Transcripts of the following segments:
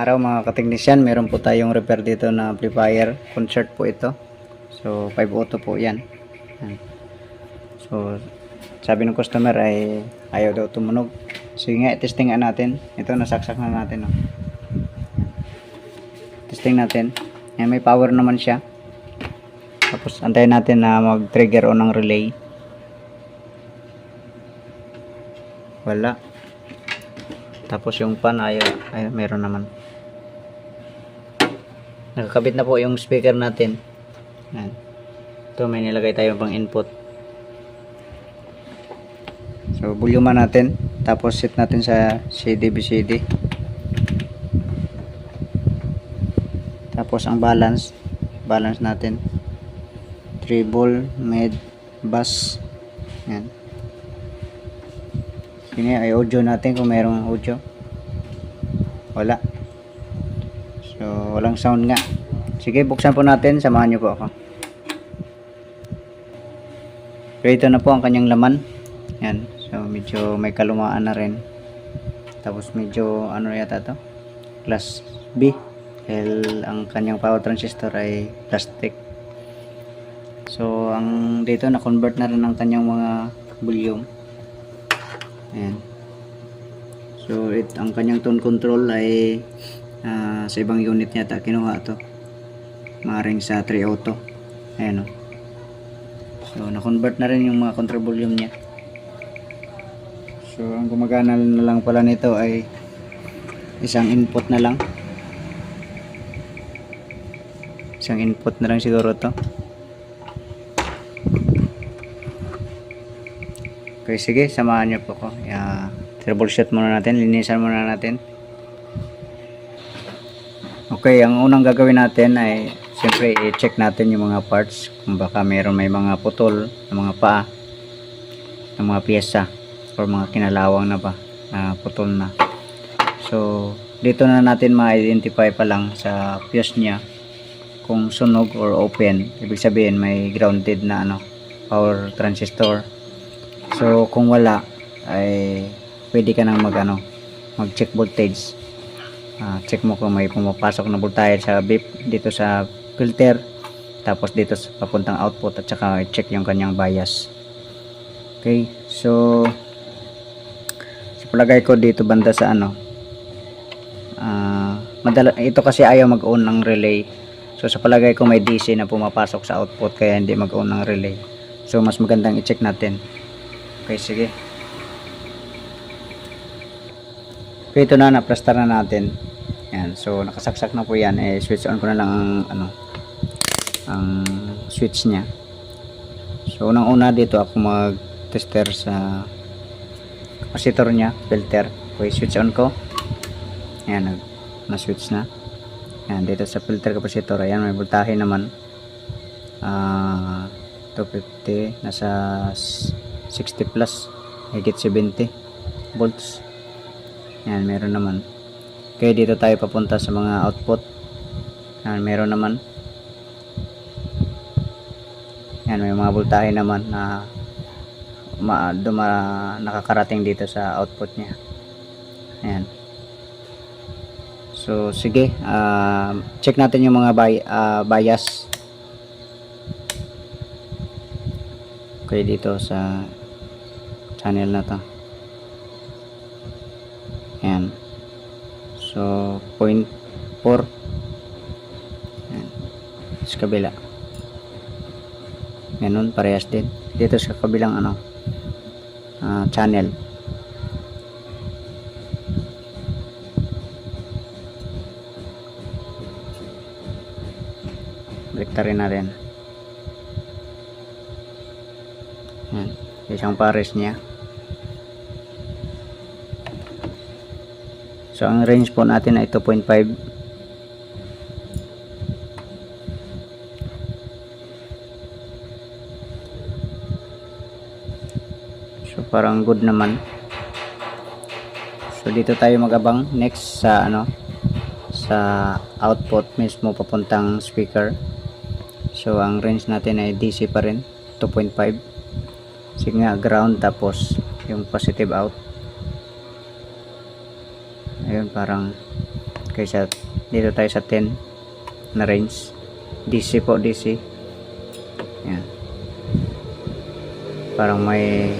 araw mga kateknisyan, meron po tayong repair dito na amplifier, concert po ito. So 5 auto po yan. So sabi ng customer ay ayaw daw tumunog. Sige nga, testing natin. Ito, nasaksak na natin. Oh. Testing natin. Yan, may power naman siya. Tapos antayin natin na mag trigger on ng relay. Wala. Tapos yung pan ay meron naman. Nakakabit na po yung speaker natin. Yan. Ito, may nilagay tayo pang input. So volume natin. Tapos set natin sa CD BCD. Tapos ang balance natin. Treble, mid, bass. Yan. Ini ay audio natin kung mayroong audio. Wala. So walang sound nga. Sige, buksan po natin. Samahan niyo po ako. So ito na po ang kanyang laman. Yan. So medyo may kalumaan na rin. Tapos medyo ano yata to? Class B. Dahil ang kanyang power transistor ay plastic. So ang dito na convert na rin ang kanyang mga volume. Ayan. So ang kanyang tone control ay sa ibang unit yata kinuha to. Maring sa 3 auto. Ayan o. So na-convert na rin yung mga control volume niya. So ang gumagana na lang pala nito ay isang input na lang. Isang input na lang siguro to. Okay, sige, samahan niyo po ko. Troubleshoot muna natin, linisan muna natin. Okay, ang unang gagawin natin ay siyempre i-check natin yung mga parts kung baka may mga putol ng mga paa ng mga piyesa or mga kinalawang na ba na putol na. So dito na natin ma-identify pa lang sa fuse niya kung sunog or open. Ibig sabihin may grounded na power transistor. So kung wala ay pwede ka nang mag check voltage. Check mo kung may pumapasok na voltage sa beep dito sa filter, tapos dito sa papuntang output, at saka check yung kanyang bias. Okay, so palagay ko dito banda sa ito kasi ayaw mag-on ng relay. So sa palagay ko may DC na pumapasok sa output kaya hindi mag-on ng relay. So mas magandang i-check natin. Okay, sige. Okay, ito na, na-plaster na natin. Yan, so nakasaksak na po yan. Switch on ko na lang ang switch nya. So unang-una dito ako mag-tester sa capacitor nya, filter. Okay, switch on ko. Yan, na-switch na. Yan, dito sa filter capacitor, ayan, may voltahe naman. 250, nasa 60 plus, higit 70 volts. Yan, meron naman. Okay, dito tayo papunta sa mga output. Yan, meron naman. Yan, may mga voltahe naman na nakakarating dito sa output niya. Yan. So sige, check natin yung mga bias. Okay, dito sa channel na to. Yan. So 0.4. Yan. Sa kabila. Ganun, parehas din. Dito sa kabilang channel. Baliktarin natin. Yan. Isang pares niya. So ang range po natin ay 2.5. So parang good naman. So dito tayo mag-abang next sa sa output mismo papuntang speaker. So ang range natin ay DC pa rin, 2.5. Sige nga, ground, tapos yung positive out. Ayun, parang Kaysa dito tayo sa 10 na range. DC po, DC. Yan. Parang may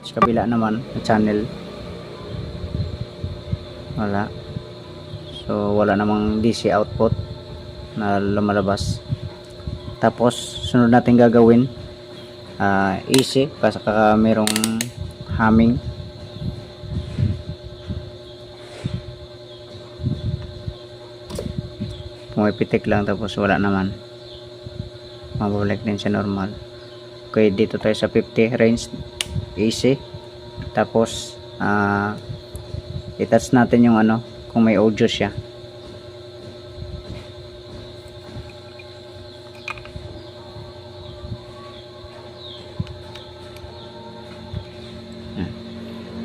sa kabila naman na channel wala. So wala namang DC output na lumalabas. Tapos sunod natin gagawin easy kasi merong humming. Pumipitik lang tapos wala naman, mabalik din siya normal. Okay, dito tayo sa 50 range easy. Tapos i-touch natin yung ano kung may audio siya.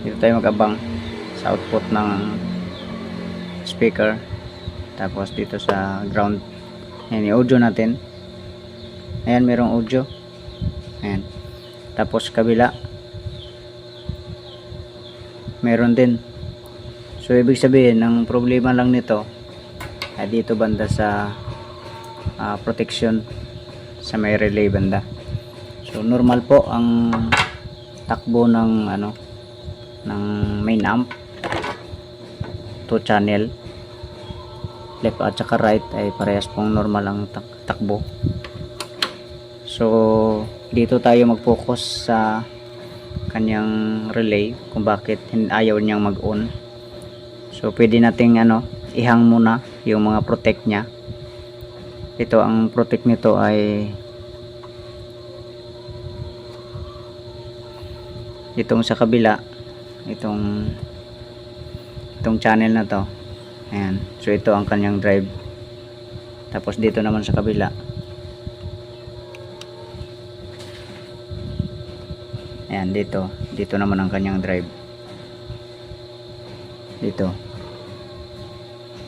Dito tayo mag-abang sa output ng speaker. Tapos dito sa ground, ayan yung audio natin. Ayan, merong audio. Ayan. Tapos kabila meron din. So ibig sabihin, ang problema lang nito ay dito banda sa protection sa may relay banda. So normal po ang takbo ng ano ng main amp to channel. Left at saka right ay parehas pong normal ang takbo. So dito tayo mag-focus sa kanyang relay kung bakit ayaw niyang mag-on. So pwede nating ano ihang muna yung mga protect niya. Ito ang protect nito ay itong sa kabila, itong channel na to. Ayan. So ito ang kanyang drive. Tapos dito naman sa kabila, ayan, dito naman ang kanyang drive. Dito.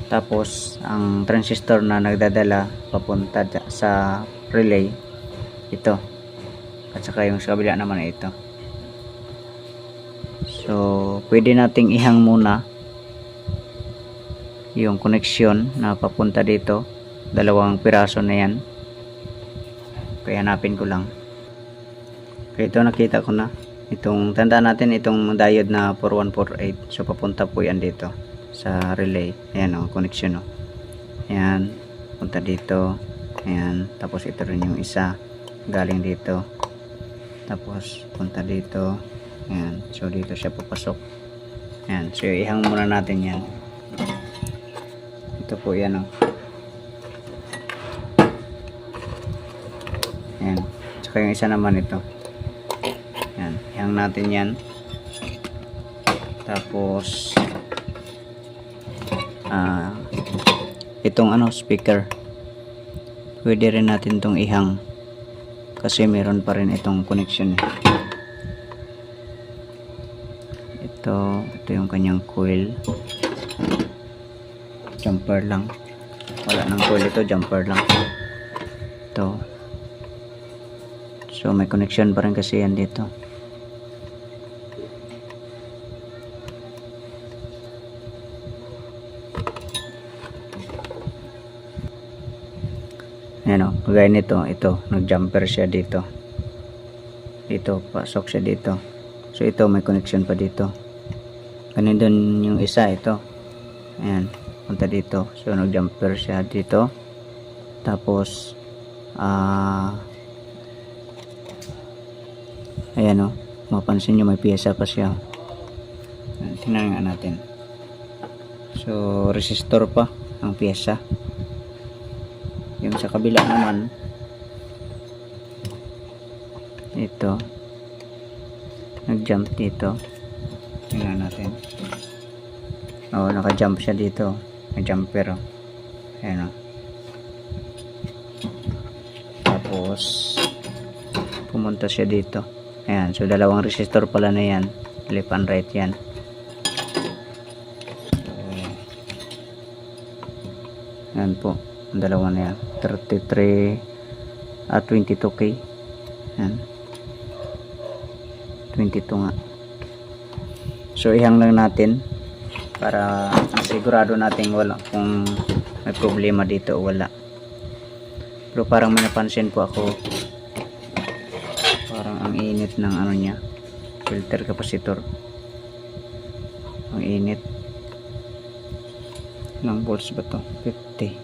Tapos ang transistor na nagdadala papunta sa relay, ito. At saka yung sa kabila naman ay ito. So pwede nating ihang muna yung connection na papunta dito, dalawang piraso na yan. Kaya hanapin ko lang. Okay, ito nakita ko na. Itong tandaan natin itong diode na 4148. So papunta po yan dito sa relay. Ayan o, connection o. Ayan, punta dito. Ayan, tapos ito rin yung isa galing dito. Tapos punta dito. Ayan, so dito siya papasok. Ayan, so ihang muna natin yan. Ito po yan o. Ayan, tsaka yung isa naman ito. Ayan, ihang natin yan. Tapos itong ano speaker, pwede rin natin itong ihang kasi meron pa rin itong connection. Ito yung kanyang coil. Jumper lang, wala nang coil ito, jumper lang ito. So may connection pa rin kasi yan dito. Ayan o, kagaya nito, ito nag-jumper siya dito, pasok siya dito. So ito may connection pa dito. Ganun din yung isa, ito. Ayan, punta dito. So nag-jumper siya dito. Tapos ayan o, mapansin nyo may piyesa pa siya. Ayan, tingnan nga natin. So resistor pa ang piyesa. Yung sa kabila naman, ito nag-jump dito. Tingnan natin. Oh, naka-jump siya dito. May jumper oh. Ayan oh. Tapos pumunta siya dito. Ayan, so dalawang resistor pala na yan. Left and right yan. Ayan po, ang dalawa na yan. 33 at 22K. Ayan. 22 nga. So ihang lang natin para sigurado natin wala kung may problema dito o wala. Pero parang may napansin po ako, parang ang init ng ano niya, filter capacitor. Ang init. Ilang volts ba to? 50.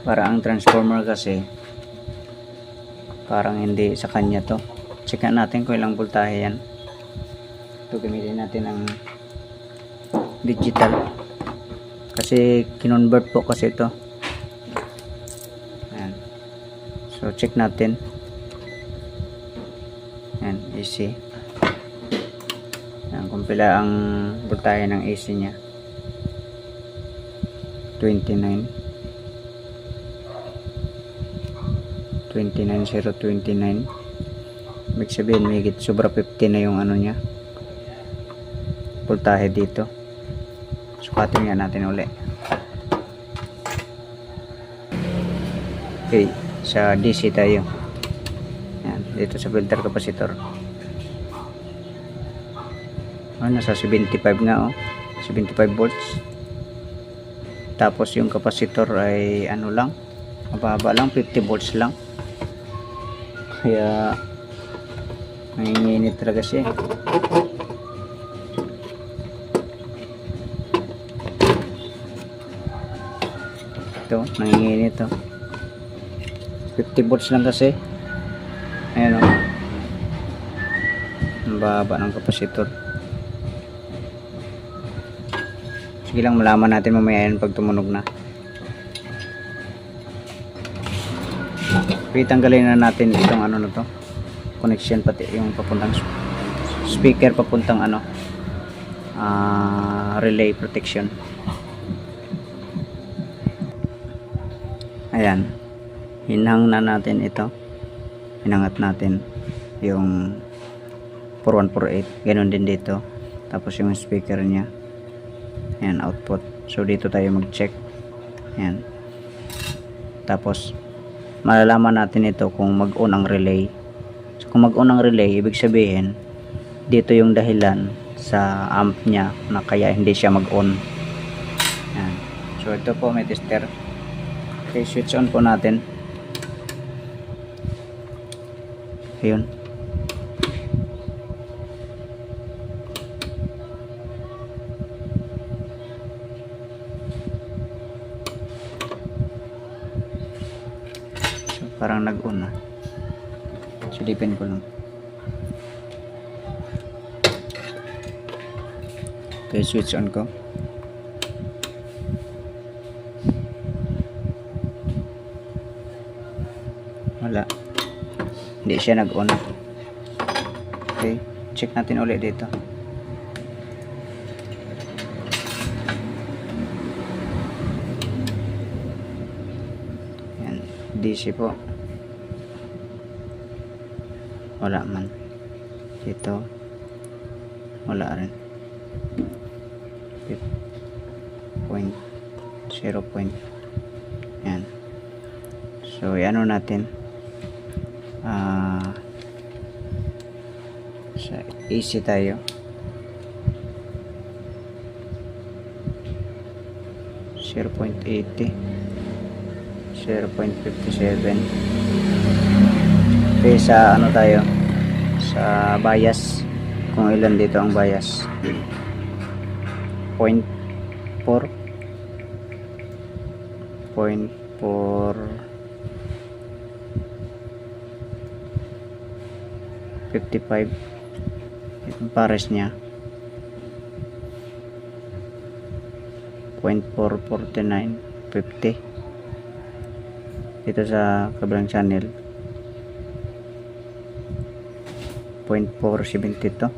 Para ang transformer kasi parang hindi sa kanya to. Check natin kung ilang voltahe yan. Ito gamitin natin ang digital kasi kinonvert po kasi ito. Ayan. So check natin. Ayan, AC. Ayan, kung pila ang voltahe ng AC nya. 29. 29029. Ibig sabihin may higit sobra 50 na yung ano nya, voltahe dito. Sukatin nga natin uli. Okay, sa DC tayo. Yan, dito sa filter capacitor. Oh, nasa 75 nga, oh. 75 volts. Tapos yung capacitor ay ano lang, mababa lang, 50 volts lang. Kaya nanginginit talaga siya. Ito, nanginginit to. 50 volts lang kasi. Ayan, o. Ang baba ng kapasitor. Sige lang, malaman natin mamaya yan pag tumunog na. Tanggalin na natin itong ano na to, connection, pati yung papuntang speaker papuntang ano, relay protection. Ayan, hinang na natin ito, hinangat natin yung 4148, ganun din dito. Tapos yung speaker nya, ayan, output. So dito tayo mag check. Ayan, tapos malalaman natin ito kung mag-on ang relay. So kung mag-on ang relay, ibig sabihin dito yung dahilan sa amp nya na kaya hindi siya mag-on. Ayan. So ito po, may tester. Okay, switch on po natin. Ayun. Parang nag-on na. Silipin ko lang. Okay, switch on ko. Wala. Hindi siya nag-on. Okay, check natin ulit dito. Yan, DC po. Wala man dito, wala rin. 0 point. Yan. So ano natin, sa AC tayo. 0.80, 0.57. Okay, sa ano tayo, sa bias, kung ilan dito ang bias. 0.4, 55 itong pares nya. 0.449, 50 dito sa kabilang channel. 0.472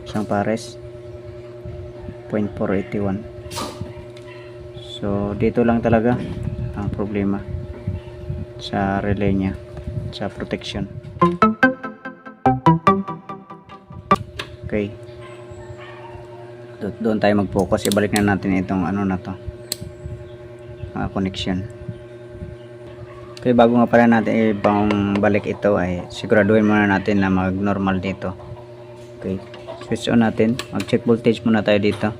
isang pares. 0.481. So dito lang talaga ang problema sa relay nya, sa protection. Okay, doon tayo mag-focus. Ibalik na natin itong ano na to, connection. Okay, bago nga pala natin ibang balik ito ay siguraduhin muna natin na mag normal dito. Okay, switch on natin, mag check voltage muna tayo dito.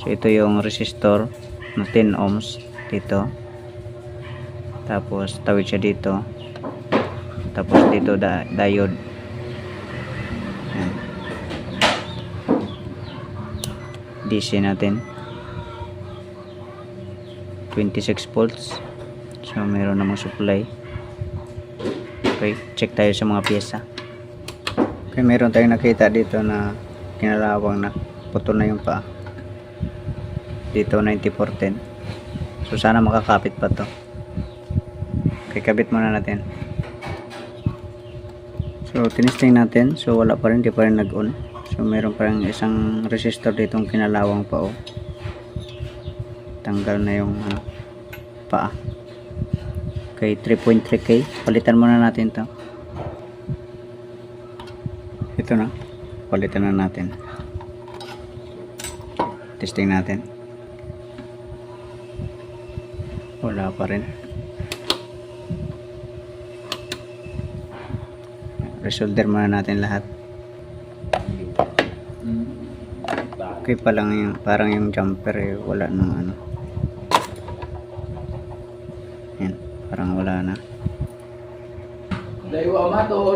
So ito yung resistor na 10 ohms dito, tapos tawid siya dito, tapos dito diode. Ayan. DC natin 26 volts. So meron namang supply. Okay, check tayo sa mga pyesa. Okay, meron tayong nakita dito na kinalawang na putol na yung paa dito, 9410. So sana makakapit pa to. Okay, kabit muna natin. So tinesting natin, so wala pa rin, di pa rin nag-on. So meron pa rin isang resistor ditong kinalawang pa, oh. Tanggal na yung paa. Okay, 3.3K. Palitan muna natin to. Ito na. Palitan na natin. Testing natin. Wala pa rin. Resolder muna natin lahat. Okay pa lang yung, parang yung jumper eh, wala nang yan, parang wala na.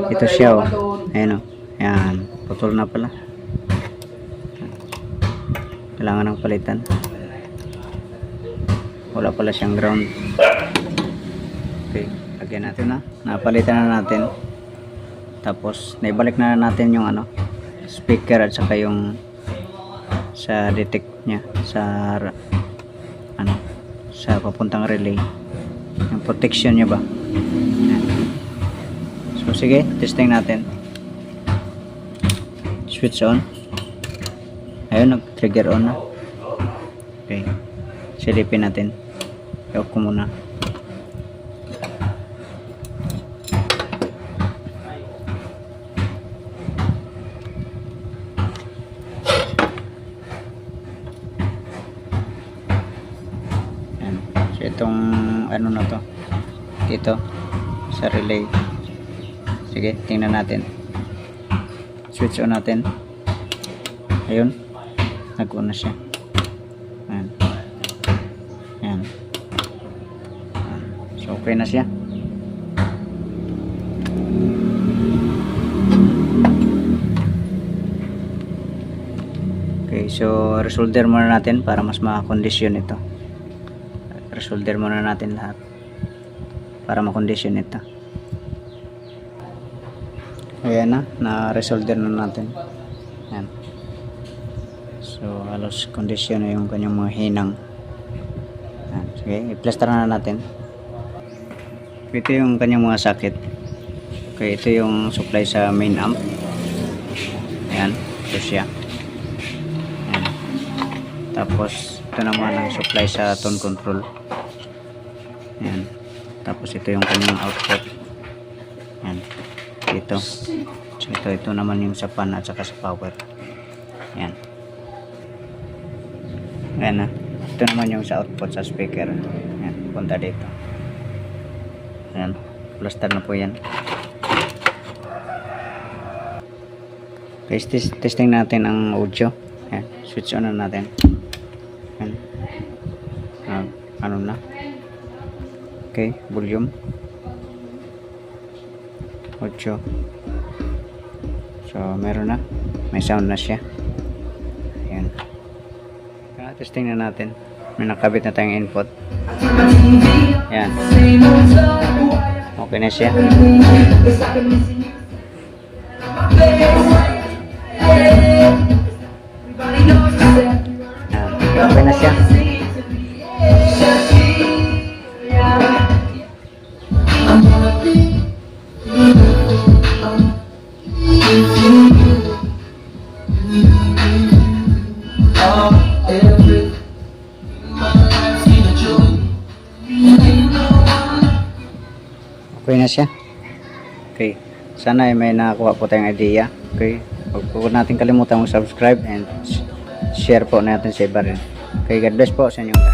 Ito siya, oh. Ayan, oh. Ayan, putol na pala. Kailangan ng palitan. Wala pala siyang ground. Okay, lagyan natin na. Napalitan na natin. Tapos naibalik na natin yung speaker at saka yung sa detect niya sa sa papuntang relay, yung protection niya ba. So sige, testing natin. Switch on. Ayun, nag trigger on na. Okay, silipin natin. I-off ko muna. So itong na to dito sa relay. Sige, tingnan natin. Switch on natin. Ayun, nag-on na siya. Ayan. Ayan. So okay na siya. Okay, so resolder muna natin para mas makakondisyon ito. Resolder muna natin lahat para makondisyon ito. Ayan na resolder na natin. Ayan. So halos kondisyon na yung kanyang mga hinang. Ayan. Sige, i-plaster na natin. Ito yung kanyang mga socket. Okay, ito yung supply sa main amp. Ayan, ito siya. Ayan. Tapos ito naman ang supply sa tone control. Ayan. Tapos ito yung kanyang output. Ayan. Dito. So ito naman yung sa fan at saka sa power. Ayan. Ayan na. Ito naman yung sa output sa speaker. Ayan. Punta dito. Ayan. Plaster na po yan. Okay, testing natin ang audio. Ayan. Switch on na natin. Ayan. Ano na. Okay, volume 8. So meron na, may sound na siya. Ayan. Testing na natin. May nakabit na tayong input. Ayan. Okay na siya. Ayan. Okay na siya. Okay na siya. Okay. Sana ay may nakakuha po tayong idea. Okay. Huwag po natin kalimutan mag-subscribe and share po natin sa iba rin. Okay. God bless po sa inyong lahat.